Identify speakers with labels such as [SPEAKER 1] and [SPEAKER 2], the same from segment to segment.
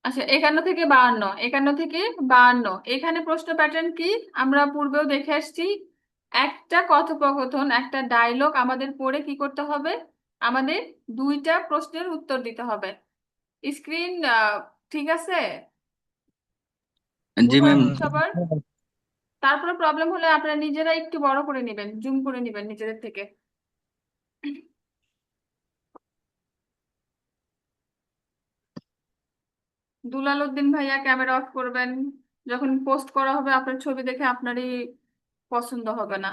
[SPEAKER 1] আচ্ছা, 51 থেকে 52, 51 থেকে 52, এখানে প্রশ্ন প্যাটার্ন কি? আমরা পূর্বেও দেখে আসছি। একটা কথোপকথন, একটা ডায়লগ আমাদের পড়ে কি করতে হবে? আমাদের দুইটা প্রশ্নের উত্তর দিতে হবে। স্ক্রিন ঠিক আছে?
[SPEAKER 2] জি
[SPEAKER 1] বোঝা
[SPEAKER 2] ম্যাম।
[SPEAKER 1] যাচ্ছে সবার? তারপরে প্রবলেম হলে আপনারা নিজেরা একটু বড় করে নেবেন, জুম করে নেবেন নিজেদের থেকে। দুলাল উদ্দিন ভাইয়া ক্যামেরা অফ করবেন। যখন পোস্ট করা হবে আপনার ছবি দেখে আপনারই পছন্দ হবে না।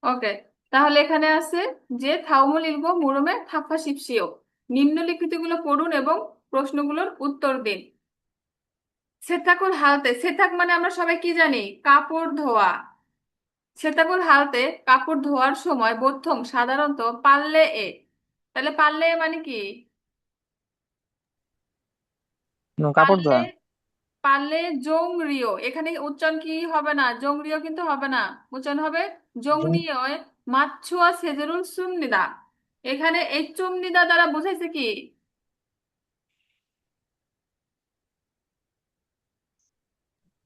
[SPEAKER 1] ওকে, তাহলে এখানে আছে যে থাউমুল ইলগো মুরমে থাপ্পা শিপসিও। নিম্নলিখিত গুলো পড়ুন এবং প্রশ্নগুলোর উত্তর দিন। সেতাকুল হালতে, সেতাক মানে আমরা সবাই কি জানি? কাপড় ধোয়া। সেতাকুল হালতে কাপড় ধোয়ার সময় প্রথম সাধারণত পাল্লে এ। তাহলে পাল্লে এ মানে কি?
[SPEAKER 3] কাপড়
[SPEAKER 1] পাল্লে,
[SPEAKER 3] ধোয়া।
[SPEAKER 1] পারলে জংরিও, এখানে উচ্চারণ কি হবে না, জংরিও কিন্তু হবে না, উচ্চারণ হবে জংনিও। মাচ্ছুয়া সেজেরুল সুমনিদা। এখানে এই চুমনিদা দ্বারা বোঝাইছে কি?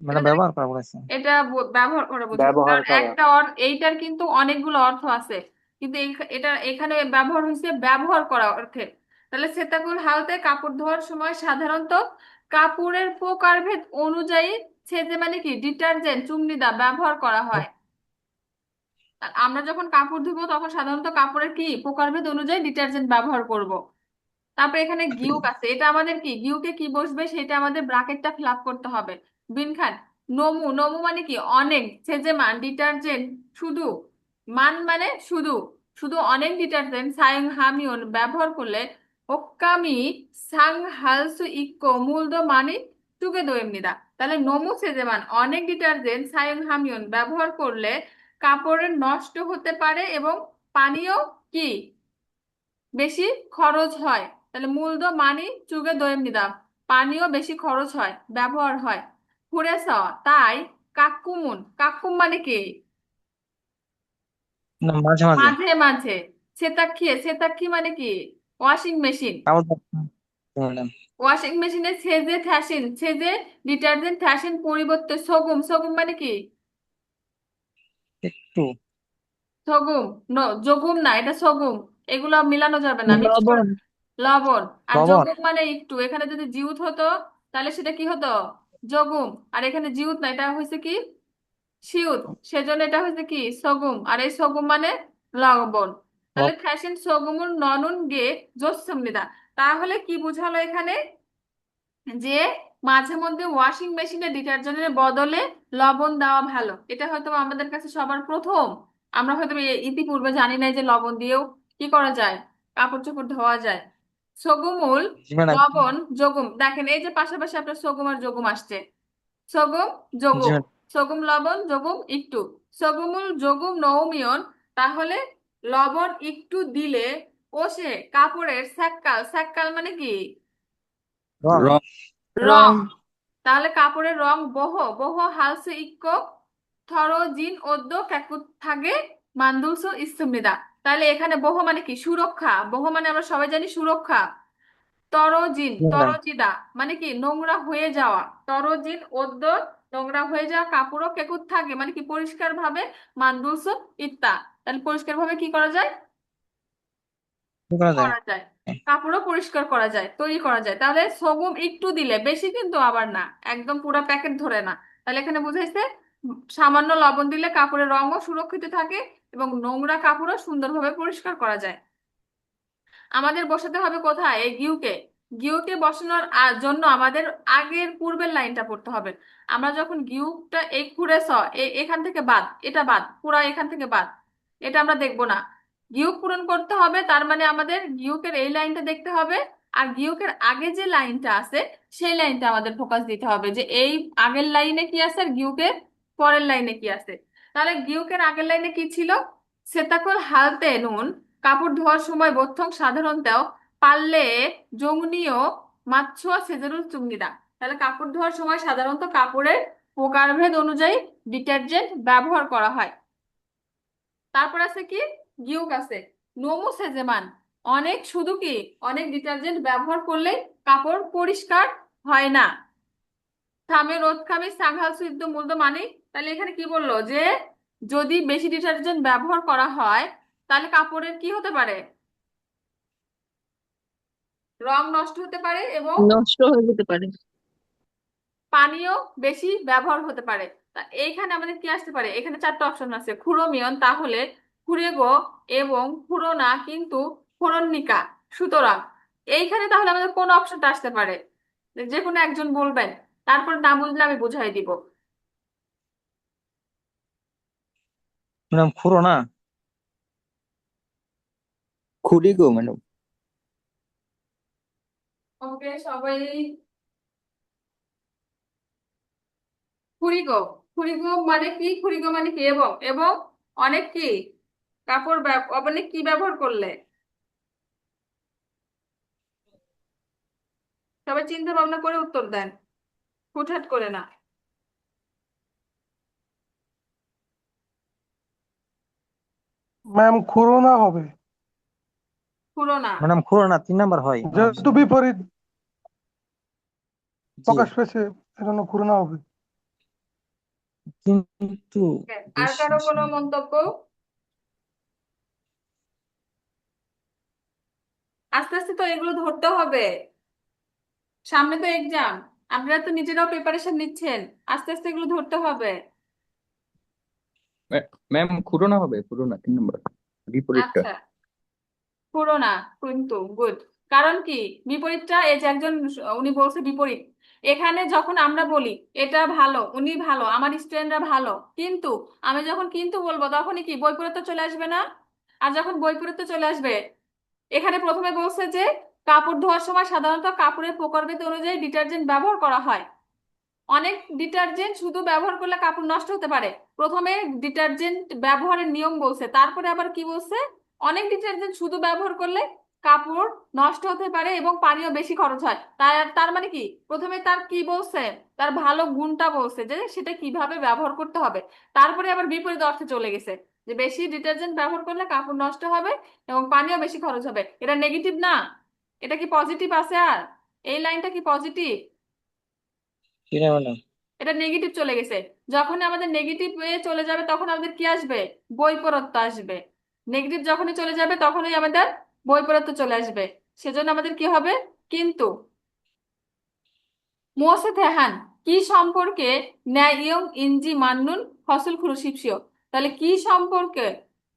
[SPEAKER 3] মানে
[SPEAKER 1] এটা দ্বারা
[SPEAKER 3] ব্যবহার করা বলেছে।
[SPEAKER 1] এটা ব্যবহার করা বোঝাইছে,
[SPEAKER 3] ব্যবহার
[SPEAKER 1] কারণ
[SPEAKER 3] করা।
[SPEAKER 1] একটা এইটার কিন্তু অনেকগুলো অর্থ আছে, কিন্তু এটা এখানে ব্যবহার হয়েছে ব্যবহার করা অর্থে। তাহলে সেতাকুল হালতে কাপড় ধোয়ার সময় সাধারণত কাপড়ের প্রকারভেদ অনুযায়ী ছেদে মানে কি ডিটারজেন্ট চুমনিদা ব্যবহার করা হয়। আর আমরা যখন কাপড় ধুবো তখন সাধারণত কাপড়ের কি প্রকারভেদ অনুযায়ী ডিটারজেন্ট ব্যবহার করব। তারপরে এখানে গিউক আছে, এটা আমাদের কি গিউকে কি বসবে সেটা আমাদের ব্রাকেটটা ফিল আপ করতে হবে। বিন খান। নমু, নমু মানে কি অনেক, সেজেমান ডিটারজেন্ট শুধু, মান মানে শুধু, শুধু অনেক ডিটারজেন্ট সায়ং হামিয়ন ব্যবহার করলে ওকামি সাং হালসু ইক্কো মূলদ মানে চুকে দোয়েমনিদা। তাহলে নমু সেজেমান অনেক ডিটারজেন্ট সায়ং হামিয়ন ব্যবহার করলে কাপড়ের নষ্ট হতে পারে এবং পানিও কি বেশি খরচ হয়। তাহলে মূলদ মানি চুগে দোয়েম নিদাম, পানিও বেশি খরচ হয়, ব্যবহার হয়। ফুরে যাওয়া তাই কাকুমুন, কাকুম মানে কি
[SPEAKER 3] না, মাঝে মাঝে
[SPEAKER 1] মাঝে মাঝে। সেতাক্ষী, সেতাক্ষী মানে কি ওয়াশিং মেশিন।
[SPEAKER 3] কাপড় ধোয়া।
[SPEAKER 1] ওয়াশিং মেশিনে সেজে থ্যাসিন, সেজে ডিটারজেন্ট থ্যাসিন পরিবর্তে সগুম, সগুম মানে কি
[SPEAKER 3] একটু
[SPEAKER 1] সগুম, যোগুম না, এটা সগুম। এগুলো মিলানো যাবে না, মিক্স করে।
[SPEAKER 3] লবণ।
[SPEAKER 1] লবণ। আর
[SPEAKER 3] লবণ।
[SPEAKER 1] যোগুম মানে একটু, এখানে যদি জিউত হতো তাহলে সেটা কি হতো? যোগুম। আর এখানে জিউত না, এটা হয়েছে কি সিউত, সেজন্য এটা হয়েছে কি সগুম। আর এই সগুম মানে লবণ। তাহলে ফ্যাশন সগুমুল ননুন গে জোসমিদা। তাহলে কি বুঝালো এখানে? যে মাঝে মধ্যে ওয়াশিং মেশিনে ডিটারজেন্টের বদলে লবণ দেওয়া ভালো। এটা হয়তো আমাদের কাছে সবার প্রথম। আমরা হয়তো ইতিপূর্বে জানি না যে লবণ দিয়েও কি করা যায়, কাপড় চোপড় ধোয়া যায়। সগুমুল
[SPEAKER 3] জি ম্যাডাম।
[SPEAKER 1] লবণ যোগুম, দেখেন এই যে পাশাপাশি আপনার সগুম আর যোগুম আসছে। সগুম
[SPEAKER 3] জি
[SPEAKER 1] যোগুম,
[SPEAKER 3] ম্যাডাম।
[SPEAKER 1] সগুম লবণ যোগুম একটু, সগুমুল যোগুম নৌমিয়ন। তাহলে লবণ একটু দিলে ও সে কাপড়ের স্যাক্কাল, স্যাক্কাল মানে কি
[SPEAKER 3] রং।
[SPEAKER 2] রং।
[SPEAKER 1] রং। তাহলে কাপড়ের রং বহ, বহ হালসে ইক্ক থরজিন ওদ্দ ক্যাকুত থাকে মান্দুলসো ইস্তুমনিদা। তাহলে এখানে বহ মানে কি সুরক্ষা, বহ মানে আমরা সবাই জানি সুরক্ষা। তরজিন,
[SPEAKER 3] জি ম্যাডাম।
[SPEAKER 1] তরজিদা মানে কি নোংরা হয়ে যাওয়া। তরজিন ওদ্দ নোংরা হয়ে যাওয়া কাপড়ও কেকুত থাকে মানে কি পরিষ্কার ভাবে মান্দুলসো ইত্তা। তাহলে পরিষ্কার ভাবে কি করা যায়?
[SPEAKER 3] কি করা যায়?
[SPEAKER 1] করা যায়, কাপড়ও পরিষ্কার করা যায়, তৈরি করা যায়। তাহলে সোগম একটু দিলে, বেশি কিন্তু আবার না, একদম পুরো প্যাকেট ধরে না। তাহলে এখানে বুঝাইছে সামান্য লবণ দিলে কাপড়ের রঙও সুরক্ষিত থাকে এবং নোংরা কাপড়ও সুন্দরভাবে পরিষ্কার করা যায়। আমাদের বসাতে হবে কোথায় এই গিউকে? গিউকে বসানোর জন্য আমাদের আগের পূর্বের লাইনটা পড়তে হবে। আমরা যখন গিউটা এই খুঁড়ে এখান থেকে বাদ, এটা বাদ, পুরা এখান থেকে বাদ, এটা আমরা দেখবো না। গিউক পূরণ করতে হবে, তার মানে আমাদের গিউকের এই লাইনটা দেখতে হবে। আর গিউকের আগে যে লাইনটা আছে সেই লাইনটা আমাদের ফোকাস দিতে হবে, যে এই আগের লাইনে কি আছে আর গিউকের পরের লাইনে কি আছে। তাহলে গিউকের আগের লাইনে কি ছিল? সেতাকল হালতে নুন কাপড় ধোয়ার সময় বোথং সাধারণত পারলে জংনিও মাচ্ছোয়া সেজেরুল চুংনিদা। তাহলে কাপড় ধোয়ার সময় সাধারণত কাপড়ের প্রকারভেদ অনুযায়ী ডিটারজেন্ট ব্যবহার করা হয়। তারপর আছে কি গিউক আছে নোমো সেজেমান। অনেক শুধু কি, অনেক ডিটারজেন্ট ব্যবহার করলে কাপড় পরিষ্কার হয় না। থামে রোদ খামে সাংহাল সিদ্ধ মূল্য মানে, তাহলে এখানে কি বললো যে যদি বেশি ডিটারজেন্ট ব্যবহার করা হয় তাহলে কাপড়ের কি হতে পারে, রং নষ্ট হতে পারে এবং
[SPEAKER 2] নষ্ট হয়ে যেতে পারে।
[SPEAKER 1] পানিও বেশি ব্যবহার হতে পারে। তা এইখানে আমাদের কি আসতে পারে, এখানে চারটা অপশন আছে, ক্ষুরমিয়ন, তাহলে ক্ষুরেগো এবং ক্ষুরনা কিন্তু ক্ষুরণিকা। সুতরাং এইখানে তাহলে আমাদের কোন অপশনটা আসতে পারে, যে কোনো একজন বলবেন, তারপর না বুঝলে আমি বুঝাই দিব।
[SPEAKER 3] ম্যাডাম খুঁড়ো না।
[SPEAKER 4] খুবই গো ম্যাডাম।
[SPEAKER 1] ওকে সবাই, খুরিগো, খুরিগো মানে কি, খুরিগো মানে কি এবং এবং অনেক কি, কাপড় অনেক কি ব্যবহার করলে, সবাই চিন্তা ভাবনা করে উত্তর দেন, হুটহাট করে না।
[SPEAKER 5] ম্যাম খুরোনা হবে,
[SPEAKER 1] পুরো না।
[SPEAKER 3] ম্যাডাম খুঁড়ো না 3 নাম্বার হয়
[SPEAKER 5] যেহেতু বিপরীত
[SPEAKER 3] জি,
[SPEAKER 5] প্রকাশ পেয়েছে এজন্য খুরোনা হবে।
[SPEAKER 3] কিন্তু
[SPEAKER 1] আর
[SPEAKER 3] বেশি
[SPEAKER 1] কারো কোনো মন্তব্য? আস্তে আস্তে তো এগুলো ধরতে হবে, সামনে তো এক্সাম, আপনারা তো নিজেরাও প্রিপারেশন নিচ্ছেন, আস্তে আস্তে এগুলো ধরতে হবে।
[SPEAKER 4] ম্যাম খুরোনা হবে, খুরোনা 3 নম্বর বিপরীতটা।
[SPEAKER 1] আচ্ছা, পুরো না কিন্তু গুড। কারণ কি, বিপরীতটা এই যে একজন উনি বলছে বিপরীত, এখানে যখন আমরা বলি এটা ভালো, উনি ভালো, আমার স্টুডেন্টরা ভালো, কিন্তু আমি যখন কিন্তু বলবো তখনই কি বৈপরীত্য চলে আসবে না? আর যখন বৈপরীত্য চলে আসবে, এখানে প্রথমে বলছে যে কাপড় ধোয়ার সময় সাধারণত কাপড়ের প্রকারভেদ অনুযায়ী ডিটারজেন্ট ব্যবহার করা হয়। অনেক ডিটারজেন্ট শুধু ব্যবহার করলে কাপড় নষ্ট হতে পারে। প্রথমে ডিটারজেন্ট ব্যবহারের নিয়ম বলছে, তারপরে আবার কি বলছে, অনেক ডিটারজেন্ট শুধু ব্যবহার করলে কাপড় নষ্ট হতে পারে এবং পানিও বেশি খরচ হয়। তার তার মানে কি, প্রথমে তার কি বলছে, তার ভালো গুণটা বলছে যে সেটা কিভাবে ব্যবহার করতে হবে, তারপরে আবার বিপরীত অর্থে চলে গেছে যে বেশি ডিটারজেন্ট ব্যবহার করলে কাপড় নষ্ট হবে এবং পানিও বেশি খরচ হবে। এটা নেগেটিভ না, এটা কি পজিটিভ আছে? আর এই লাইনটা কি পজিটিভ?
[SPEAKER 3] কিনা ম্যাডাম।
[SPEAKER 1] এটা নেগেটিভ চলে গেছে। যখন আমাদের নেগেটিভ হয়ে চলে যাবে তখন আমাদের কি আসবে, বৈপরত্য আসবে। নেগেটিভ যখনই চলে যাবে তখনই আমাদের বৈপরত্য চলে আসবে। সেজন্য আমাদের কি হবে, কিন্তু মোসে থেহান কি সম্পর্কে ন্যায় ইয়ং ইঞ্জি মান্নুন ফসল খুরুশিপসিও, তাহলে কি সম্পর্কে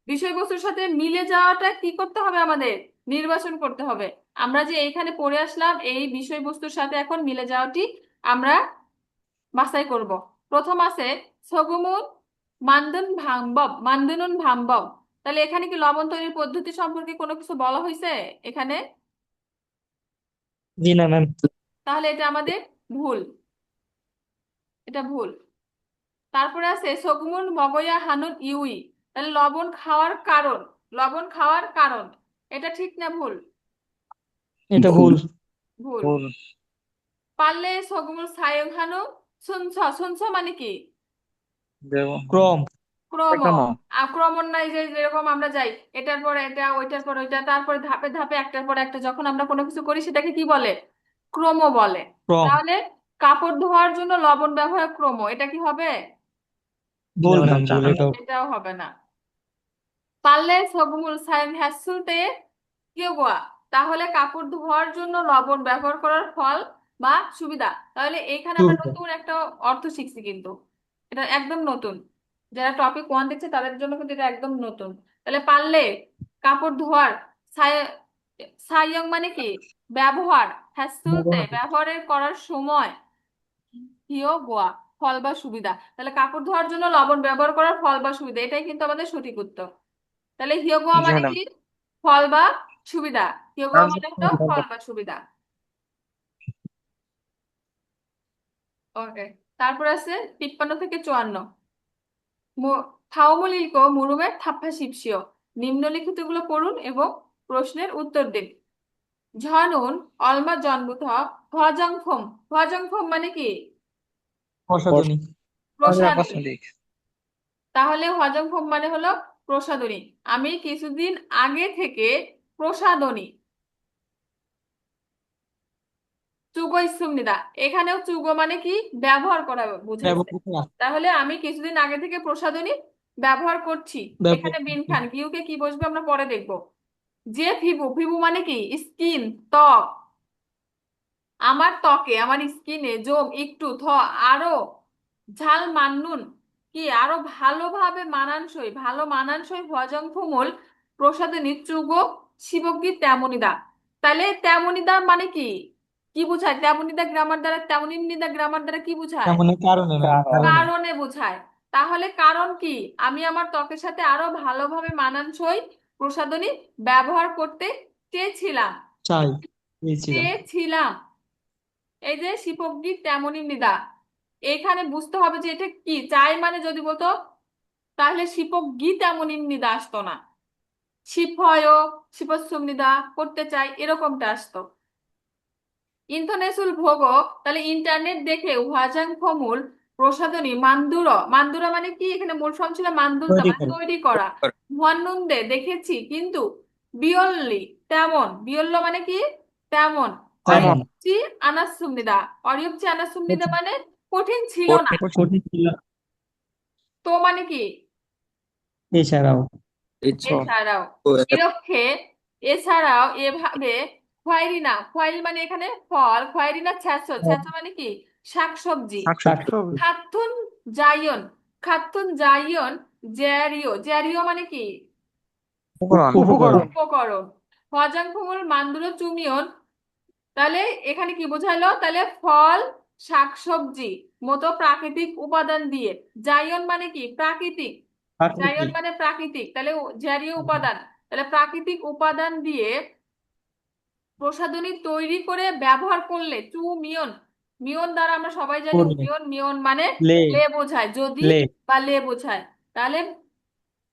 [SPEAKER 1] বিষয়বস্তুর সাথে মিলে যাওয়াটা কি করতে হবে, আমাদের নির্বাচন করতে হবে। আমরা যে এইখানে পড়ে আসলাম এই বিষয়বস্তুর সাথে এখন মিলে যাওয়াটি আমরা বাছাই করব। প্রথম আছে সগুমুন মানদুন ভাম্বব, মানদুনুন ভাম্বব, তাহলে এখানে কি লবণ তৈরির পদ্ধতি সম্পর্কে কোনো কিছু বলা হয়েছে এখানে?
[SPEAKER 3] জি না ম্যাম।
[SPEAKER 1] তাহলে এটা আমাদের ভুল, এটা ভুল। তারপরে আছে সগুমুন মগয়া হানুন ইউই, তাহলে লবণ খাওয়ার কারণ, লবণ খাওয়ার কারণ, এটা ঠিক না ভুল?
[SPEAKER 3] এটা
[SPEAKER 4] ভুল।
[SPEAKER 3] ভুল।
[SPEAKER 1] ভুল।
[SPEAKER 3] ভুল।
[SPEAKER 1] পারলে সগুমুন সায়ং হানু শুনছ, শুনছ মানে কি,
[SPEAKER 3] ক্রম।
[SPEAKER 1] ক্রম।
[SPEAKER 3] ক্রম।
[SPEAKER 1] আক্রমণ নাই যে যেরকম আমরা যাই এটার পর এটা ওইটার পর ওইটা, তারপরে ধাপে ধাপে একটার পর একটা যখন আমরা কোনো কিছু করি সেটাকে কি বলে, ক্রম বলে।
[SPEAKER 3] ক্রম।
[SPEAKER 1] তাহলে কাপড় ধোয়ার জন্য লবণ ব্যবহার ক্রম, এটা কি হবে?
[SPEAKER 3] ভুল ম্যাম, ভুল এটাও।
[SPEAKER 1] এটাও হবে না। পারলে সবমুল সাইন হ্যাসুলতে কেউ গোয়া, তাহলে কাপড় ধোয়ার জন্য লবণ ব্যবহার করার ফল বা সুবিধা, তাহলে এখানে আমরা নতুন একটা অর্থ শিখছি কিন্তু, এটা একদম নতুন। যারা টপিক 1 দেখছে তাদের জন্য কিন্তু এটা একদম নতুন। তাহলে পারলে কাপড় ধোয়ার, সাইয়ং মানে কি, ব্যবহার, হ্যাসুলতে ব্যবহারের করার সময়, হিও গোয়া ফল বা সুবিধা, তাহলে কাপড় ধোয়ার জন্য লবণ ব্যবহার করার ফল বা সুবিধা, এটাই কিন্তু আমাদের সঠিক উত্তর। তাহলে হিয়োগোয়া
[SPEAKER 3] জি
[SPEAKER 1] মানে
[SPEAKER 3] ম্যাডাম।
[SPEAKER 1] কি, ফল বা সুবিধা, হিয়োগোয়া মানে হলো ফল বা সুবিধা। ওকে, তারপর আছে 53 থেকে 54, থাওমুলিলকো মুরুমের থাপ্পা শিপসিও, নিম্নলিখিত গুলো পড়ুন এবং প্রশ্নের উত্তর দিন। ঝনুন অলমা জন্মুথ হজংফম, হজংফম মানে কি,
[SPEAKER 3] প্রসাধনী।
[SPEAKER 1] প্রসাধনী। তাহলে হজংফম মানে হলো প্রসাধনী। আমি কিছুদিন আগে থেকে প্রসাধনী, চুগো ইসুমনিদা। এখানেও চুগো মানে কি ব্যবহার করা বুঝাইছে।
[SPEAKER 3] ব্যবহার করা
[SPEAKER 1] তাহলে আমি কিছুদিন আগে থেকে প্রসাধনী ব্যবহার করছি।
[SPEAKER 3] ব্যবহার
[SPEAKER 1] এখানে বিন খান গিউকে কি বসবে আমরা পরে দেখবো। যে ফিবু, ফিবু মানে কি স্কিন, ত্বক। আমার ত্বকে, আমার স্কিনে জোম একটু আরো ঝাল মান্নুন কি আরো ভালোভাবে মানানসই, ভালো মানানসই ভজং ফুমুল প্রসাদনী চুগো শিবজ্ঞী তেমনিদা। তাহলে তেমনিদা মানে কি, কি বোঝায় তেমনিদা গ্রামার দ্বারা, তেমনিদা গ্রামার দ্বারা কি বোঝায়?
[SPEAKER 3] তেমন কারণে ম্যাম, কারণে
[SPEAKER 1] কারণে বোঝায়। তাহলে কারণ কি, আমি আমার ত্বকের সাথে আরো ভালোভাবে মানানসই প্রসাধনী ব্যবহার করতে চেয়েছিলাম,
[SPEAKER 3] চাই চেয়েছিলাম।
[SPEAKER 1] চেয়েছিলাম। এই যে শিপজ্ঞী তেমনি মৃদা, এখানে বুঝতে হবে যে এটা কি চাই, মানে যদি বলতো তাহলে শিপজ্ঞী তেমনি মৃদা আসতো না, শিপয় শিপস্যমৃদা করতে চাই এরকমটা আসতো। ইন্টারনেসুল ভোগ, তাহলে ইন্টারনেট দেখে ওয়াজাং ফমুল প্রসাধনী মান্দুর, মান্দুরা মানে কি, এখানে মূল ফর্ম ছিল মান্দুরতা
[SPEAKER 3] তৈরি
[SPEAKER 1] মানে
[SPEAKER 3] করা।
[SPEAKER 1] তৈরি করা। হুয়ানুন্দে দেখেছি কিন্তু, বিয়ল্লি তেমন, বিয়ল্ল মানে কি তেমন।
[SPEAKER 3] তেমন
[SPEAKER 1] অরিয়পচি আনাসুমনিদা, অরিয়পচি আনাসুমনিদা মানে কঠিন ছিল না।
[SPEAKER 3] কঠিন ছিল
[SPEAKER 1] তো মানে কি
[SPEAKER 3] এছাড়াও।
[SPEAKER 1] এছাড়াও, এরক্ষে এছাড়াও এভাবে খোয়াইরিনা, খোয়াইল মানে এখানে ফল, খোয়াইরিনা ছ্যাঁচো, ছ্যাঁচো মানে কি শাকসবজি।
[SPEAKER 5] শাকসবজি,
[SPEAKER 1] খাতুন জায়ন, খাতুন জায়ন জ্যারিও, জ্যারিও মানে কি
[SPEAKER 5] উপকরণ,
[SPEAKER 1] উপকরণ। হজাং ফুমুল মান্দুরো চুমিয়ন, তাহলে এখানে কি বোঝাইলো, তাহলে ফল শাকসবজি মতো প্রাকৃতিক উপাদান দিয়ে। জায়ন মানে কি প্রাকৃতিক, জায়ন মানে প্রাকৃতিক, তাহলে জ্যারীয় উপাদান, তাহলে প্রাকৃতিক উপাদান দিয়ে প্রসাধনী তৈরি করে ব্যবহার করলে চু মিয়ন, মিয়ন দ্বারা আমরা সবাই জানি
[SPEAKER 3] করলে
[SPEAKER 1] মিয়ন, মিয়ন মানে
[SPEAKER 3] লে
[SPEAKER 1] লে বোঝায়, যদি
[SPEAKER 3] লে
[SPEAKER 1] বা লে বোঝায়। তাহলে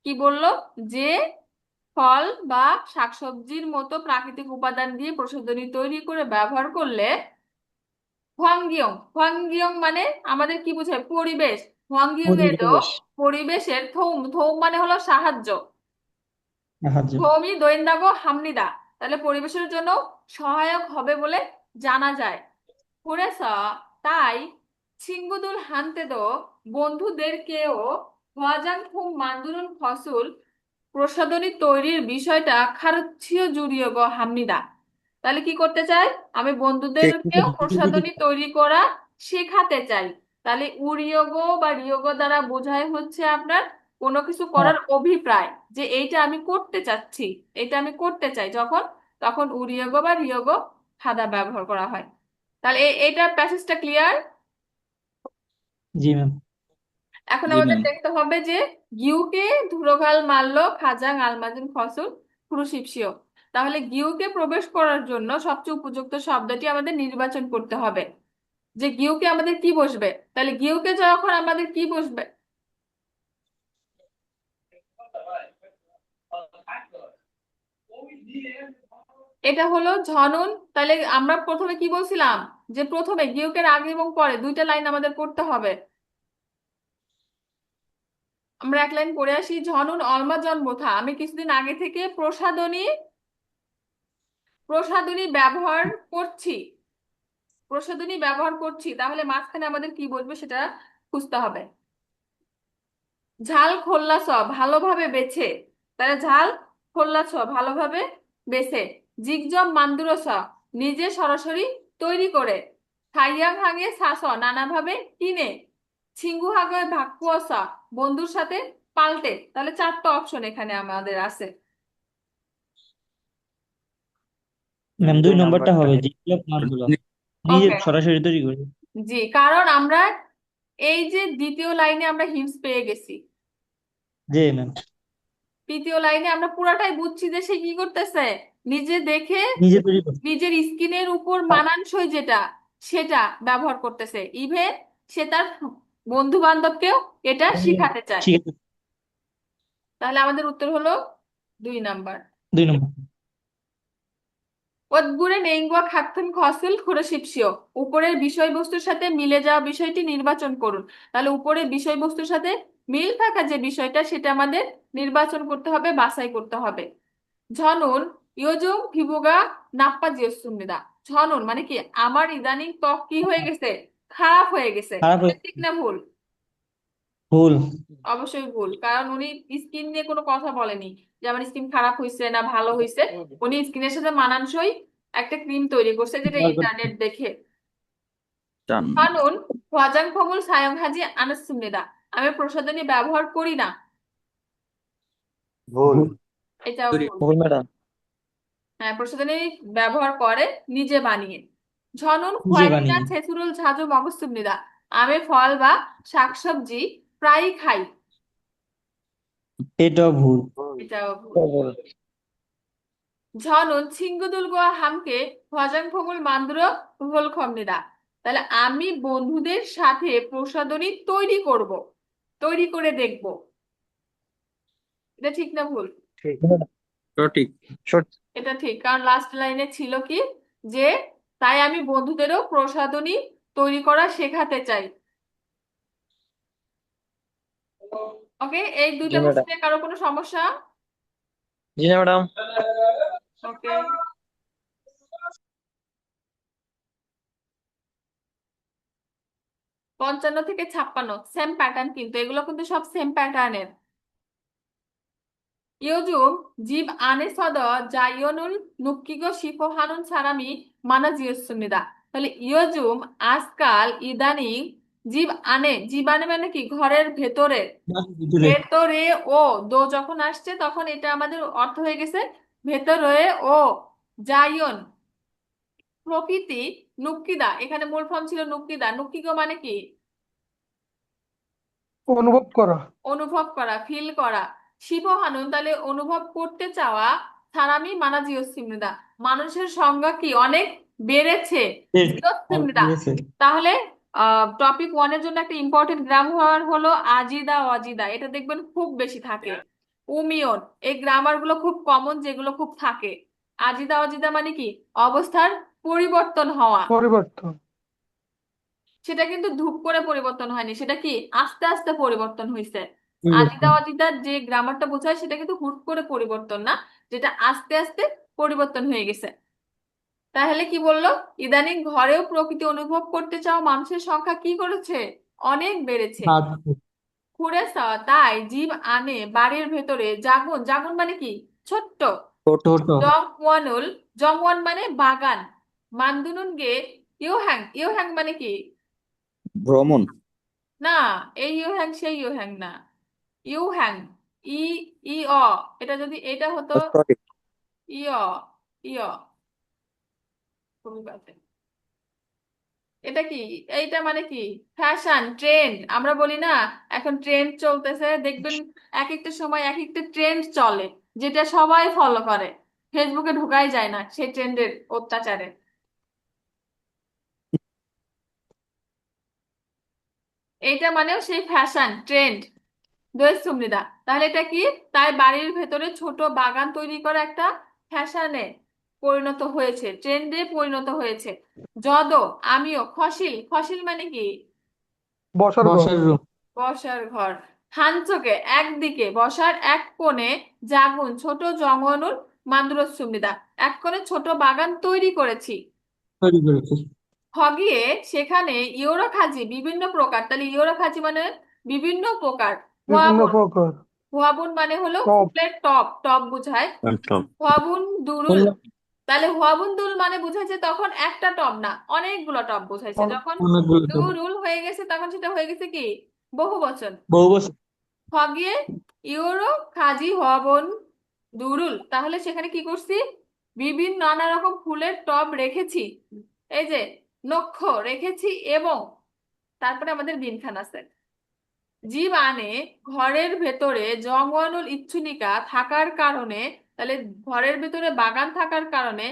[SPEAKER 1] কি বললো, যে ফল বা শাকসবজির মতো প্রাকৃতিক উপাদান দিয়ে প্রসাধনী তৈরি করে ব্যবহার করলে হোয়াংগিয়ং, হোয়াংগিয়ং মানে আমাদের কি বোঝায় পরিবেশ, হোয়াংগিয়ং এরও
[SPEAKER 3] পরিবেশ
[SPEAKER 1] পরিবেশের থৌম, থৌম মানে হলো সাহায্য,
[SPEAKER 3] সাহায্য।
[SPEAKER 1] থৌমি দৈন্দাগো হামনিদা, তাহলে পরিবেশের জন্য সহায়ক হবে বলে জানা যায়। করেছ, তাই ছিঙ্গুদুল হানতেদো বন্ধুদেরকেও হওয়াজান খুব মান্দুরুন ফসল প্রসাধনী তৈরির বিষয়টা খারুচ্ছিও জুড়িয়ে গো হামনিদা। তাহলে কি করতে চাই, আমি বন্ধুদেরকেও প্রসাধনী তৈরি করা শেখাতে চাই। তাহলে উরিয়োগো বা রিয়োগো দ্বারা বোঝায় হচ্ছে আপনার কোনো কিছু করার অভিপ্রায়, যে এইটা আমি করতে চাচ্ছি, এটা আমি করতে চাই, যখন তখন উরিয়োগো বা রিয়োগো খাদা ব্যবহার করা হয়। তাহলে এটা প্যাসেজটা ক্লিয়ার।
[SPEAKER 3] জি ম্যাম।
[SPEAKER 1] এখন
[SPEAKER 4] জি
[SPEAKER 1] আমাদের
[SPEAKER 4] ম্যাম।
[SPEAKER 1] দেখতে হবে যে গিউকে ধুরোগাল মারলো খাজাং আলমাজিন ফসল ক্রুশিপসিও। তাহলে গিউকে প্রবেশ করার জন্য সবচেয়ে উপযুক্ত শব্দটি আমাদের নির্বাচন করতে হবে, যে গিউকে আমাদের কি বসবে। তাহলে গিউকে যখন আমাদের কি বসবে, এটা হলো ঝনুন। তাহলে আমরা প্রথমে কি বলছিলাম, যে প্রথমে গিউকের আগে এবং পরে দুইটা লাইন আমাদের পড়তে হবে। আমরা এক লাইন পড়ে আসি। ঝনুন অলমা জন্মথা, আমি কিছুদিন আগে থেকে প্রসাধনী, প্রসাধনী ব্যবহার করছি, প্রসাধনী ব্যবহার করছি। তাহলে মাঝখানে আমাদের কি বলবে সেটা খুঁজতে হবে। ঝাল খোল্লাস, ভালোভাবে বেছে, তাহলে ঝাল খোল্লাস ভালোভাবে বেছে। জিগজম মান্দুরস, নিজে সরাসরি তৈরি করে। থাইয়াং হাগে শাস, নানাভাবে কিনে। ছিঙ্গু হাগে ভাকুয়স, বন্ধুর সাথে পাল্টে। তাহলে চারটা অপশন এখানে আমাদের আছে।
[SPEAKER 3] ম্যাম 2 নম্বরটা হবে জিনিসগুলো মানগুলো নিজে
[SPEAKER 1] ওকে,
[SPEAKER 3] সরাসরি তৈরি করে।
[SPEAKER 1] জি, কারণ আমরা এই যে দ্বিতীয় লাইনে আমরা হিন্টস পেয়ে গেছি,
[SPEAKER 3] জি ম্যাম।
[SPEAKER 1] তৃতীয় লাইনে আমরা পুরাটাই বুঝছি যে সে কি করতেছে, নিজে দেখে
[SPEAKER 3] নিজে তৈরি করে।
[SPEAKER 1] নিজের স্কিনের উপর মানানসই যেটা সেটা ব্যবহার করতেছে, ইভেন সে তার বন্ধু বান্ধবকেও এটা শিখাতে চায়।
[SPEAKER 3] ঠিক আছে।
[SPEAKER 1] তাহলে আমাদের উত্তর হলো 2 নাম্বার।
[SPEAKER 3] 2 নম্বর।
[SPEAKER 1] ওদগুরে নেইঙ্গুয়া খাতুন খসিল খুরশিপসিও, উপরের বিষয়বস্তুর সাথে মিলে যাওয়া বিষয়টি নির্বাচন করুন। তাহলে উপরের বিষয়বস্তুর সাথে মিল থাকা যে বিষয়টা সেটা আমাদের নির্বাচন করতে হবে, বাছাই করতে হবে। ঝনুন ইয়োজুম ভিভুগা নাপ্পাজিওসুমিদা। ঝনন মানে কি আমার ইদানিং ত্বক কি হয়ে গেছে, খারাপ হয়ে গেছে।
[SPEAKER 3] খারাপ
[SPEAKER 1] এটা
[SPEAKER 3] হয়ে
[SPEAKER 1] ঠিক না ভুল?
[SPEAKER 3] ভুল।
[SPEAKER 1] অবশ্যই ভুল, কারণ উনি স্কিন নিয়ে কোনো কথা বলেনি যে আমার স্কিন খারাপ হয়েছে না ভালো হয়েছে। উনি স্কিনের সাথে মানানসই একটা ক্রিম তৈরি করছে, যেটা
[SPEAKER 3] ব্যবহার করতে
[SPEAKER 1] ইন্টারনেট দেখে।
[SPEAKER 4] 4
[SPEAKER 1] কারণ 화장품을 사용하지 않았습니다। আমি প্রসাধনী ব্যবহার করি না।
[SPEAKER 5] ভুল।
[SPEAKER 1] এটাও ভুল।
[SPEAKER 5] ভুল ম্যাডাম।
[SPEAKER 1] হ্যাঁ, প্রসাধনী ব্যবহার করে নিজে বানিয়ে। 저는
[SPEAKER 3] নিজে
[SPEAKER 1] 과일이나
[SPEAKER 3] বানিয়ে।
[SPEAKER 1] 채소를 자주 먹습니다। আমি ফল বা শাকসবজি প্রায়ই খাই।
[SPEAKER 3] এটাও ভুল।
[SPEAKER 1] এটাও ভুল।
[SPEAKER 5] ভুল।
[SPEAKER 1] 저는 친구들과 함께 화장품을 만들어 볼 겁니다। তাহলে আমি বন্ধুদের সাথে প্রসাধনী তৈরি করব, তৈরি করে দেখব। এটা ঠিক না ভুল?
[SPEAKER 5] ঠিক।
[SPEAKER 4] সঠিক।
[SPEAKER 5] সঠিক।
[SPEAKER 1] এটা ঠিক, কারণ লাস্ট লাইনে ছিল কি যে তাই আমি বন্ধুদেরও প্রসাধনী তৈরি করা শেখাতে চাই। ওকে, এই
[SPEAKER 5] জি
[SPEAKER 1] দুইটা
[SPEAKER 5] ম্যাডাম।
[SPEAKER 1] কোশ্চেনে কারো কোনো সমস্যা?
[SPEAKER 5] জি না ম্যাডাম।
[SPEAKER 1] ওকে, 55 থেকে 56 সেম প্যাটার্ন, কিন্তু এগুলো কিন্তু সব সেম প্যাটার্নের। 요즘 집 안에서도 자연을 느끼고 싶어 하는 사람이 많아지었습니다. তাহলে 요즘 আজকাল ইদানিং জীব আনে, জীব আনে মানে কি ঘরের ভেতরে,
[SPEAKER 3] বাসার ভিতরে।
[SPEAKER 1] ভেতরে ও দো যখন আসছে তখন এটা আমাদের অর্থ হয়ে গেছে ভেতরে ও জায়ন প্রকৃতি নুক্কিদা, এখানে মূল ফর্ম ছিল নুক্কিদা। নুক্কিগো মানে কি
[SPEAKER 2] অনুভব করা।
[SPEAKER 1] অনুভব করা, ফিল করা। শিবহানুন তাহলে অনুভব করতে চাওয়া। সারামি মানা জিওসিমনিদা, মানুষের সংখ্যা কি অনেক বেড়েছে। জিওসিমনিদা,
[SPEAKER 3] বেড়েছে।
[SPEAKER 1] তাহলে টপিক 1 এর জন্য একটা ইম্পর্টেন্ট গ্রামার হলো আজিদা অজিদা, এটা দেখবেন খুব বেশি থাকে। উমিয়ন, এই গ্রামার গুলো খুব কমন, যেগুলো খুব থাকে। আজিদা অজিদা মানে কি অবস্থার পরিবর্তন হওয়া,
[SPEAKER 2] পরিবর্তন।
[SPEAKER 1] সেটা কিন্তু ধুপ করে পরিবর্তন হয়নি, সেটা কি আস্তে আস্তে পরিবর্তন হয়েছে। আজিদা
[SPEAKER 3] পরিবর্তন।
[SPEAKER 1] অজিদার যে গ্রামারটা বোঝায় সেটা কিন্তু হুট করে পরিবর্তন না, যেটা আস্তে আস্তে পরিবর্তন হয়ে গেছে। তাহলে কি বললো, ইদানিং ঘরেও প্রকৃতি অনুভব করতে চাও মানুষের সংখ্যা কি করেছে, অনেক বেড়েছে।
[SPEAKER 3] বাড়ছে।
[SPEAKER 1] কুড়েসা তাই জীব আনে বাড়ির ভেতরে জাগুন, জাগুন মানে কি ছোট্ট।
[SPEAKER 3] ছোট।
[SPEAKER 1] জংওয়ানুল, জংওয়ান মানে বাগান। মানদুনুন গে ইউহ্যাং, ইউহ্যাং মানে কি
[SPEAKER 4] ভ্রমণ।
[SPEAKER 1] না, এই ইউহ্যাং সেই ইউহ্যাং না। ইউহ্যাং, ই ই অ, এটা যদি এটা হতো
[SPEAKER 4] সঠিক।
[SPEAKER 1] ইয়, ইয়, খুবই বাজে। এটা কি, এইটা মানে কি ফ্যাশন ট্রেন্ড, আমরা বলি না এখন ট্রেন্ড চলতেছে, দেখবেন এক একটা সময় এক একটা ট্রেন্ড চলে, যেটা সবাই ফলো করে, ফেসবুকে ঢোকাই যায় না সেই ট্রেন্ডের অত্যাচারে। এইটা মানেও সেই ফ্যাশন ট্রেন্ড দোয়েস সুমনিদা। তাহলে এটা কি, তাই বাড়ির ভেতরে ছোট বাগান তৈরি করা একটা ফ্যাশনে পরিণত হয়েছে, ট্রেন্ডে পরিণত হয়েছে। যদ, আমিও খসিল, খসিল মানে কি
[SPEAKER 2] বসার ঘর।
[SPEAKER 3] বসার রুম।
[SPEAKER 1] বসার ঘর। হানচোকে একদিকে বসার এক কোণে জাগুন ছোট জঙ্গনুর মান্দুরস সুমনিদা, এক কোণে ছোট বাগান তৈরি করেছি।
[SPEAKER 3] তৈরি করেছে।
[SPEAKER 1] হগিয়ে সেখানে ইয়োরাখাজি বিভিন্ন প্রকার, তাহলে ইয়োরাখাজি মানে বিভিন্ন প্রকার।
[SPEAKER 2] বিভিন্ন
[SPEAKER 1] হুয়াবন,
[SPEAKER 2] প্রকার।
[SPEAKER 1] হুয়াবুন মানে হলো
[SPEAKER 2] টপ।
[SPEAKER 1] ফুলের টপ, টপ বোঝায়। হুয়াবুন দুরুল, তাহলে হুয়াবুন দুরুল মানে বুঝাইছে তখন একটা টব না অনেকগুলো টব বুঝাইছে, যখন
[SPEAKER 3] অনেকগুলো তো।
[SPEAKER 1] দুরুল হয়ে গেছে তখন সেটা হয়ে গেছে কি বহু বচন।
[SPEAKER 3] বহু বছর।
[SPEAKER 1] হগিয়ে ইউরো খাজি হুয়াবুন দুরুল, তাহলে সেখানে কি করছি বিভিন্ন নানা রকম ফুলের টব রেখেছি, এই যে নক্ষ রেখেছি, এবং তারপরে আমাদের বিনখান আছে। জীব আনে ঘরের ভেতরে জঙ্গনুল ইচ্ছুনিকা থাকার কারণে, তাহলে ঘরের ভেতরে বাগান থাকার কারণে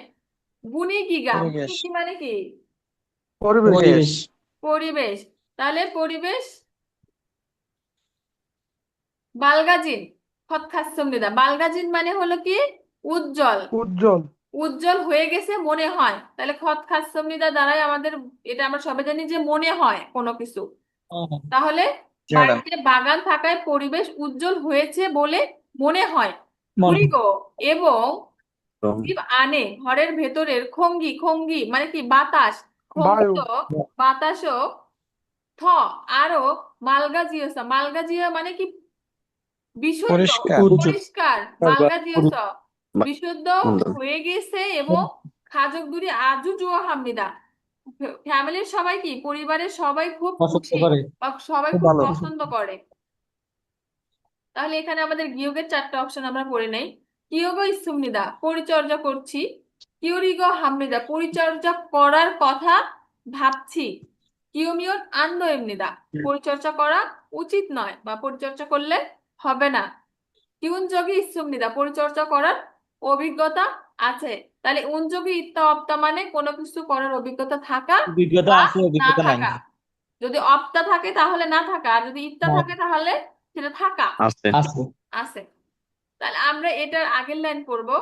[SPEAKER 1] বুনি গিগা,
[SPEAKER 5] পরিবেশ।
[SPEAKER 1] বুনি কি মানে কি
[SPEAKER 2] পরিবেশ।
[SPEAKER 3] পরিবেশ।
[SPEAKER 1] পরিবেশ। তাহলে পরিবেশ বালগাজিন খতখাসুমনিদা, বালগাজিন মানে হলো কি উজ্জ্বল,
[SPEAKER 2] উজ্জ্বল।
[SPEAKER 1] উজ্জ্বল হয়ে গেছে মনে হয়, তাহলে খতখাসুমনিদা দ্বারাই আমাদের, এটা আমরা সবাই জানি যে মনে হয় কোনো কিছু।
[SPEAKER 3] হ্যাঁ।
[SPEAKER 1] তাহলে
[SPEAKER 5] জি ম্যাডাম।
[SPEAKER 1] বাড়িতে বাগান থাকায় পরিবেশ উজ্জ্বল হয়েছে বলে মনে হয়।
[SPEAKER 3] মনে হয়।
[SPEAKER 1] কুড়িগো এবং জীব আনে ঘরের ভেতরের খঙ্গি খঙ্গি মানে কি বাতাস
[SPEAKER 2] বায়ু
[SPEAKER 1] খঙ্গিও বাতাসও থ আরো মালগাজিয়সা মালগাজিয়া মানে কি বিশুদ্ধ
[SPEAKER 5] পরিষ্কার
[SPEAKER 1] পরিষ্কার মালগাজিয়স বিশুদ্ধ
[SPEAKER 4] সুন্দর।
[SPEAKER 1] হয়ে গেছে এবং খাজক দুরি আজু জুয়া হামিদা ফ্যামিলির সবাই কি পরিবারের সবাই খুব
[SPEAKER 3] পছন্দ
[SPEAKER 1] খুশি
[SPEAKER 3] করে
[SPEAKER 1] বা সবাই
[SPEAKER 3] খুব
[SPEAKER 1] খুব
[SPEAKER 3] ভালো
[SPEAKER 1] পছন্দ করে। তাহলে এখানে আমাদের গিয়োগের চারটা অপশন আমরা পড়ে নেই। কিয়োগো ইসুমনিদা পরিচর্যা করছি, কিওরিগো হামনিদা পরিচর্যা করার কথা ভাবছি, কিওমিওর আন্দ এমনিদা পরিচর্যা করা উচিত নয় বা পরিচর্যা করলে হবে না, কিউনযোগী ইসুমনিদা পরিচর্যা করার অভিজ্ঞতা আছে। তাহলে উনযোগী ইত্তা অপ্তা মানে কোনো কিছু করার অভিজ্ঞতা থাকা
[SPEAKER 3] অভিজ্ঞতা
[SPEAKER 1] বা
[SPEAKER 3] আছে
[SPEAKER 1] না
[SPEAKER 3] অভিজ্ঞতা নাই
[SPEAKER 1] থাকা। যদি অপ্তা থাকে তাহলে না থাকা, আর যদি ইত্তা
[SPEAKER 3] না,
[SPEAKER 1] থাকে তাহলে সেটা থাকা
[SPEAKER 4] আছে।
[SPEAKER 3] আছে
[SPEAKER 1] আছে। তাহলে আমরা এটার আগের লাইন পড়বো,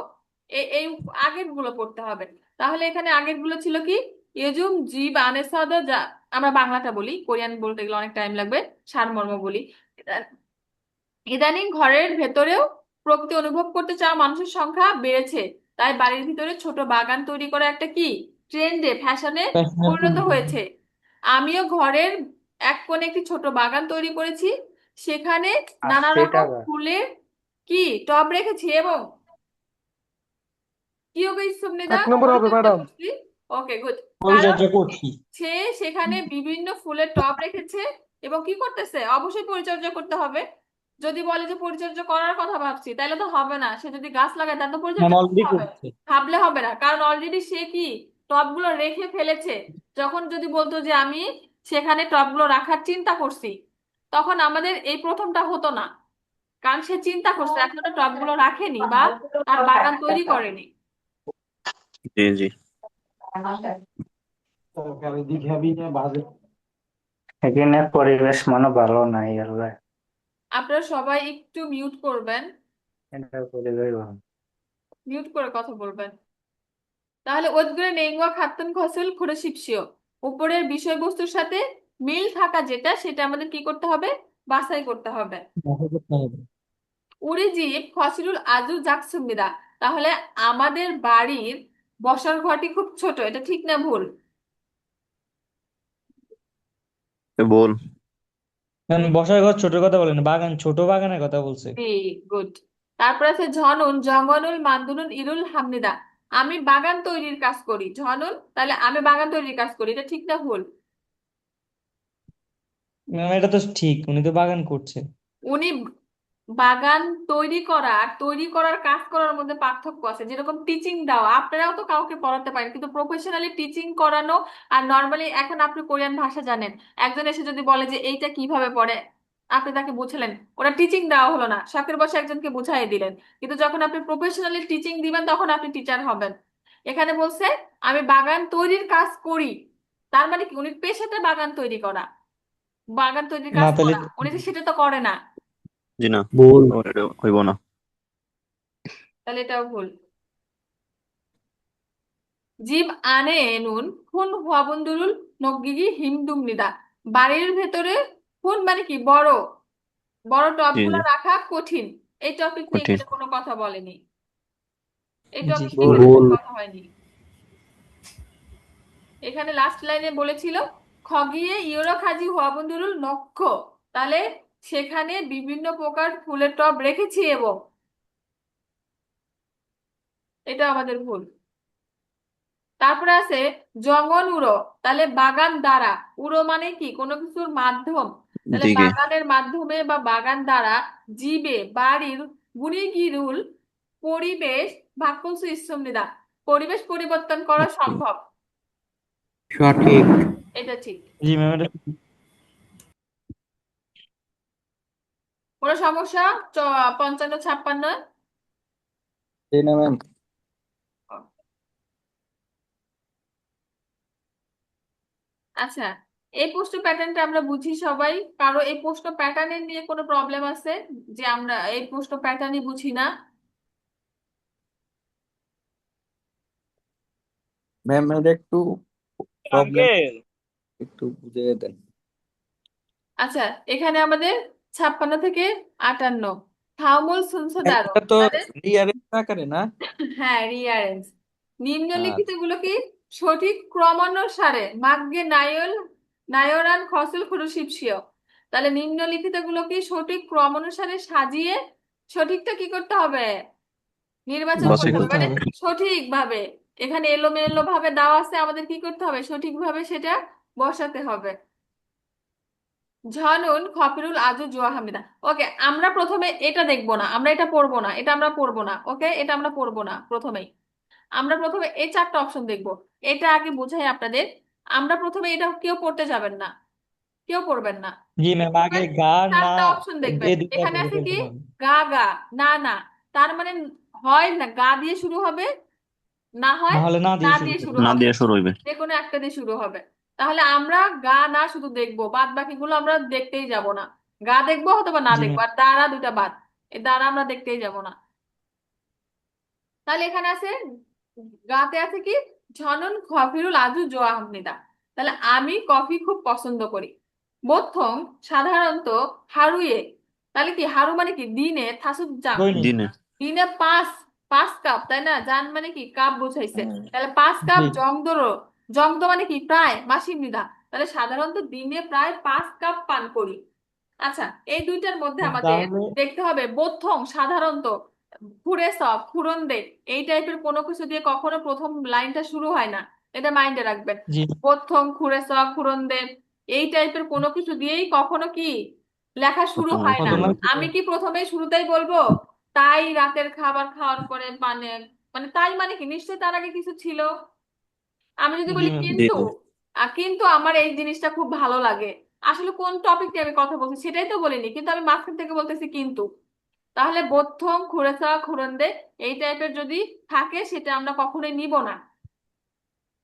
[SPEAKER 1] এই আগের গুলো পড়তে হবে। তাহলে এখানে আগের গুলো ছিল কি ইয়জুম জীব আনেসাদ যা আমরা বাংলাটা বলি, কোরিয়ান বলতে গেলে অনেক টাইম লাগবে, সারমর্ম বলি। ইদানিং ঘরের ভেতরেও প্রকৃতি অনুভব করতে চাওয়া মানুষের সংখ্যা বেড়েছে, তাই বাড়ির ভিতরে ছোট বাগান তৈরি করা একটা কি ট্রেন্ডে ফ্যাশনে
[SPEAKER 3] ফ্যাশনের
[SPEAKER 1] পরিণত হয়েছে। আমিও ঘরের এক কোণে একটি ছোট বাগান তৈরি করেছি, সেখানে নানা
[SPEAKER 5] 80
[SPEAKER 1] রকম
[SPEAKER 5] টাকা
[SPEAKER 1] ফুলের কি টব রেখেছি এবং কি হবে সুমনিদা
[SPEAKER 2] 1 নম্বর হবে
[SPEAKER 1] পরিচর্যা
[SPEAKER 2] ম্যাডাম।
[SPEAKER 1] করছি। Okay good. কারণ
[SPEAKER 3] পরিচর্যা করছি।
[SPEAKER 1] সে সেখানে বিভিন্ন ফুলের টব রেখেছে এবং কি করতেছে, অবশ্যই পরিচর্যা করতে হবে। যদি বলে যে পরিচর্যা করার কথা ভাবছি তাহলে তো হবে না, সে যদি গাছ লাগায় তাহলে তো
[SPEAKER 3] ম্যাম
[SPEAKER 1] পরিচর্যা করতে
[SPEAKER 3] অলরেডি
[SPEAKER 1] হবে,
[SPEAKER 3] করছে।
[SPEAKER 1] ভাবলে হবে না, কারণ অলরেডি সে কি টবগুলো রেখে ফেলেছে। যখন যদি বলতো যে আমি সেখানে টবগুলো রাখার চিন্তা করছি, তখন আমাদের এই প্রথমটা হতো না, কারণ সে চিন্তা করছে, এখনো টবগুলো রাখেনি বা তার বাগান তৈরি করেনি।
[SPEAKER 4] জি জি।
[SPEAKER 5] এখানে পরিবেশ মানে ভালো নাই আল্লাহ
[SPEAKER 1] আপনারা সবাই একটু মিউট করবেন,
[SPEAKER 5] এটা পরিবেশ ভালো
[SPEAKER 1] মিউট করে কথা বলবেন। তাহলে ওদগুলো নেংওয়া খাতুন খসল খুঁড়ে শিপসিও উপরের বিষয়বস্তুর সাথে মিল থাকা যেটা সেটা আমাদের কি করতে হবে, বাছাই করতে হবে।
[SPEAKER 3] দেখা করতে হবে।
[SPEAKER 1] উড়ি জীব ফসিলুল আজু জাকসুমিদা তাহলে আমাদের বাড়ির বসার ঘরটি খুব ছোট, এটা ঠিক না ভুল?
[SPEAKER 4] বল।
[SPEAKER 3] ম্যাম বসার ঘর ছোট কথা বলেন, বাগান ছোট বাগানের কথা বলছে।
[SPEAKER 1] গুড। তারপর আছে ঝনুন জঙ্গনুল মান্দুনুল ইরুল হামনিদা আমি বাগান তৈরির কাজ করি, ঝনুন তাহলে আমি বাগান তৈরির কাজ করি, এটা ঠিক না ভুল?
[SPEAKER 3] ম্যাম এটা তো ঠিক, উনি তো বাগান করছে।
[SPEAKER 1] উনি বাগান তৈরি করা আর তৈরি করার কাজ করার মধ্যে পার্থক্য আছে। যেরকম টিচিং দেওয়া, আপনারাও তো কাউকে পড়াতে পারেন, কিন্তু প্রফেশনালি টিচিং করানো আর নর্মালি, এখন আপনি কোরিয়ান ভাষা জানেন, একজন এসে যদি বলে যে এইটা কিভাবে পড়ে, আপনি তাকে বুঝালেন, ওটা টিচিং দেওয়া হলো না, শখের বসে একজনকে বুঝাই দিলেন। কিন্তু যখন আপনি প্রফেশনালি টিচিং দিবেন তখন আপনি টিচার হবেন। এখানে বলছে আমি বাগান তৈরির কাজ করি, তার মানে কি উনি পেশাতে বাগান তৈরি করা, বাগান তৈরির
[SPEAKER 3] না
[SPEAKER 1] কাজ
[SPEAKER 3] তাহলে
[SPEAKER 1] করা, উনি তো সেটা তো করে না।
[SPEAKER 4] জি না,
[SPEAKER 3] ভুল।
[SPEAKER 4] ওটা হইব না।
[SPEAKER 1] তাহলে এটাও ভুল। জীব আনে নুন খুন হুয়াবুন্দুরুল নগিগি হিমদুমনিদা বাড়ির ভেতরে খুন মানে কি বড় বড়
[SPEAKER 4] জি
[SPEAKER 1] টবগুলো
[SPEAKER 4] জি।
[SPEAKER 1] রাখা কঠিন, এই টপিক নিয়ে
[SPEAKER 4] কঠিন।
[SPEAKER 1] এখানে কোনো কথা বলেনি, এই
[SPEAKER 3] জি
[SPEAKER 1] টপিক নিয়ে এখানে
[SPEAKER 3] ভুল।
[SPEAKER 1] কোনো কথা হয়নি। এখানে লাস্ট লাইনে বলেছিল খগিয়ে ইউরো খাজি হুয়াবুন্দুরুল নক্ষ, তাহলে সেখানে বিভিন্ন প্রকার ফুলের টব রেখেছি এবং এটা আমাদের ভুল। তারপরে আছে জঙ্গল উড়ো, তাহলে বাগান দ্বারা, উড়ো মানে কি কোনো কিছুর মাধ্যম, তাহলে
[SPEAKER 4] দিকে।
[SPEAKER 1] বাগানের মাধ্যমে বা বাগান দ্বারা জীবে বাড়ির গুণিগিরুল পরিবেশ ভাক্যংশ ইসমনিদা পরিবেশ পরিবর্তন করা সম্ভব,
[SPEAKER 4] সঠিক।
[SPEAKER 1] এটা ঠিক।
[SPEAKER 3] জি ম্যাম এটা
[SPEAKER 1] কোনো সমস্যা? 55 56।
[SPEAKER 5] জি না ম্যাম
[SPEAKER 1] আচ্ছা, এই প্রশ্ন প্যাটার্নটা আমরা বুঝি সবাই, কারো এই প্রশ্ন প্যাটার্নের নিয়ে কোনো প্রবলেম আছে যে আমরা এই প্রশ্ন প্যাটার্নই বুঝি না?
[SPEAKER 4] ম্যাম এটা একটু প্রবলেম,
[SPEAKER 3] আঙ্কেল
[SPEAKER 4] একটু বুঝিয়ে দেন।
[SPEAKER 1] আচ্ছা, এখানে আমাদের 56 থেকে 58 থাউমুল সুনসুদারো
[SPEAKER 4] এটা তো
[SPEAKER 1] মানে
[SPEAKER 4] রিয়ারেন্স আকারে না?
[SPEAKER 1] হ্যাঁ রিয়ারেঞ্জ। নিম্নলিখিত
[SPEAKER 4] আচ্ছা,
[SPEAKER 1] গুলোকে সঠিক ক্রমানুসারে মাগ্গে নায়ল নায়রান খসল খুরুশিপসিয়। তাহলে নিম্নলিখিত গুলোকে সঠিক ক্রমানুসারে সাজিয়ে সঠিকটা কি করতে হবে? নির্বাচন
[SPEAKER 3] বাছাই
[SPEAKER 1] করতে হবে,
[SPEAKER 3] করতে
[SPEAKER 1] মানে
[SPEAKER 3] হবে।
[SPEAKER 1] সঠিকভাবে। এখানে এলোমেলো ভাবে দেওয়া আছে, আমাদের কি করতে হবে? সঠিকভাবে সেটা বসাতে হবে। ঝনুন খফিরুল আজু জুয়া হামিদা। ওকে, আমরা প্রথমে এটা দেখবো না, আমরা এটা পড়বো না, এটা আমরা পড়বো না। ওকে, এটা আমরা পড়বো না প্রথমেই। আমরা প্রথমে এই চারটা অপশন দেখব। এটা আগে বুঝাই আপনাদের। আমরা প্রথমে এটা কেউ পড়তে যাবেন না, কেউ পড়বেন না।
[SPEAKER 3] জি ম্যাম, আগে
[SPEAKER 1] এবার
[SPEAKER 3] গা না
[SPEAKER 1] চারটা অপশন দেখবেন।
[SPEAKER 3] এই দুটো
[SPEAKER 1] এখানে
[SPEAKER 3] আগে
[SPEAKER 1] আছে কি?
[SPEAKER 3] বলতে হবে।
[SPEAKER 1] গা গা, না না। তার মানে হয় না গা দিয়ে শুরু হবে, না হয়
[SPEAKER 3] না হলে না
[SPEAKER 1] না
[SPEAKER 3] দিয়ে শুরু
[SPEAKER 1] দিয়ে
[SPEAKER 3] করবে।
[SPEAKER 1] শুরু
[SPEAKER 6] না
[SPEAKER 1] হবে।
[SPEAKER 6] দিয়ে শুরু হইবে।
[SPEAKER 1] যে কোনো একটা দিয়ে শুরু হবে। তাহলে আমরা গা না শুধু দেখবো, বাদ বাকিগুলো আমরা দেখতেই যাব না। গা দেখবো অথবা না
[SPEAKER 3] জি
[SPEAKER 1] দেখবো,
[SPEAKER 3] ম্যাম।
[SPEAKER 1] আর দ্বারা দুটা বাদ। এই দ্বারা আমরা দেখতেই যাব না। তাহলে এখানে আছে, গাতে আছে কি? ঝনন খফিরুল আজু জোয়া আহমেদা। তাহলে আমি কফি খুব পছন্দ করি। বোথং সাধারণত হারুয়ে। তাহলে কি হারু মানে কি? দিনে থাসুক জাং।
[SPEAKER 3] দৈনিক।
[SPEAKER 6] দিনে
[SPEAKER 1] দিনে পাঁচ, 5 কাপ, তাই না? জান মানে কি? কাপ বুঝাইছে। তাহলে 5 কাপ
[SPEAKER 3] জি
[SPEAKER 1] জংদরো। জংদ মানে কি? প্রায়, মাসি মৃধা। তাহলে সাধারণত দিনে প্রায় 5 কাপ পান করি। আচ্ছা, এই দুইটার মধ্যে আমাদের
[SPEAKER 3] তাহলে
[SPEAKER 1] দেখতে হবে বোথং সাধারণত খুঁড়ে সব খুরন্দে, এই টাইপের কোনো কিছু দিয়ে কখনো প্রথম লাইনটা শুরু হয় না। এটা মাইন্ডে রাখবেন।
[SPEAKER 3] জি
[SPEAKER 1] বোথং খুঁড়ে সব খুরন্দে, এই টাইপের কোনো কিছু দিয়েই কখনো কি লেখা শুরু
[SPEAKER 6] প্রথম
[SPEAKER 1] হয় না।
[SPEAKER 3] প্রথমে
[SPEAKER 1] আমি কি প্রথমে শুরুতেই বলবো তাই রাতের খাবার খাওয়ার পরে মানে, মানে তাই মানে কি? নিশ্চয়ই তার আগে কিছু ছিল। আমি যদি
[SPEAKER 3] জি
[SPEAKER 1] বলি
[SPEAKER 3] ম্যাম।
[SPEAKER 1] কিন্তু, কিন্তু আমার এই জিনিসটা খুব ভালো লাগে। আসলে কোন টপিক নিয়ে আমি কথা বলছি সেটাই তো বলিনি, কিন্তু আমি মাঝখান থেকে বলতেছি কিন্তু। তাহলে বোথম খুরেসা খুরন্দে, এই টাইপের যদি থাকে সেটা আমরা কখনোই নিব না।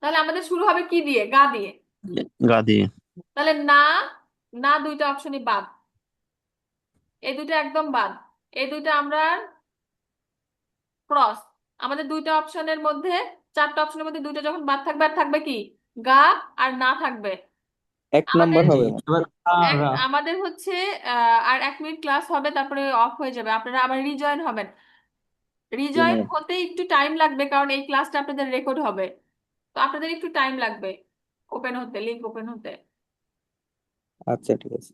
[SPEAKER 1] তাহলে আমাদের শুরু হবে কি দিয়ে? গা দিয়ে।
[SPEAKER 6] গা দিয়ে।
[SPEAKER 1] তাহলে না, না দুইটা অপশনই বাদ। এই দুইটা একদম বাদ। এই দুইটা আমরা ক্রস। আমাদের দুইটা অপশনের মধ্যে, চারটা অপশনের মধ্যে দুইটা যখন বাদ থাকবে, আর থাকবে কি? গা আর না থাকবে।
[SPEAKER 4] 1 নম্বর
[SPEAKER 1] আমাদের
[SPEAKER 3] জি
[SPEAKER 4] হবে।
[SPEAKER 3] এবার আমরা
[SPEAKER 1] আমাদের হচ্ছে আর 1 মিনিট ক্লাস হবে, তারপরে অফ হয়ে যাবে, আপনারা আবার রিজয়েন হবেন।
[SPEAKER 4] জি
[SPEAKER 1] রিজয়েন
[SPEAKER 4] ম্যাম।
[SPEAKER 1] হতে একটু টাইম লাগবে, কারণ এই ক্লাসটা আপনাদের রেকর্ড হবে। তো আপনাদের একটু টাইম লাগবে ওপেন হতে, লিঙ্ক ওপেন হতে।
[SPEAKER 4] আচ্ছা, ঠিক আছে।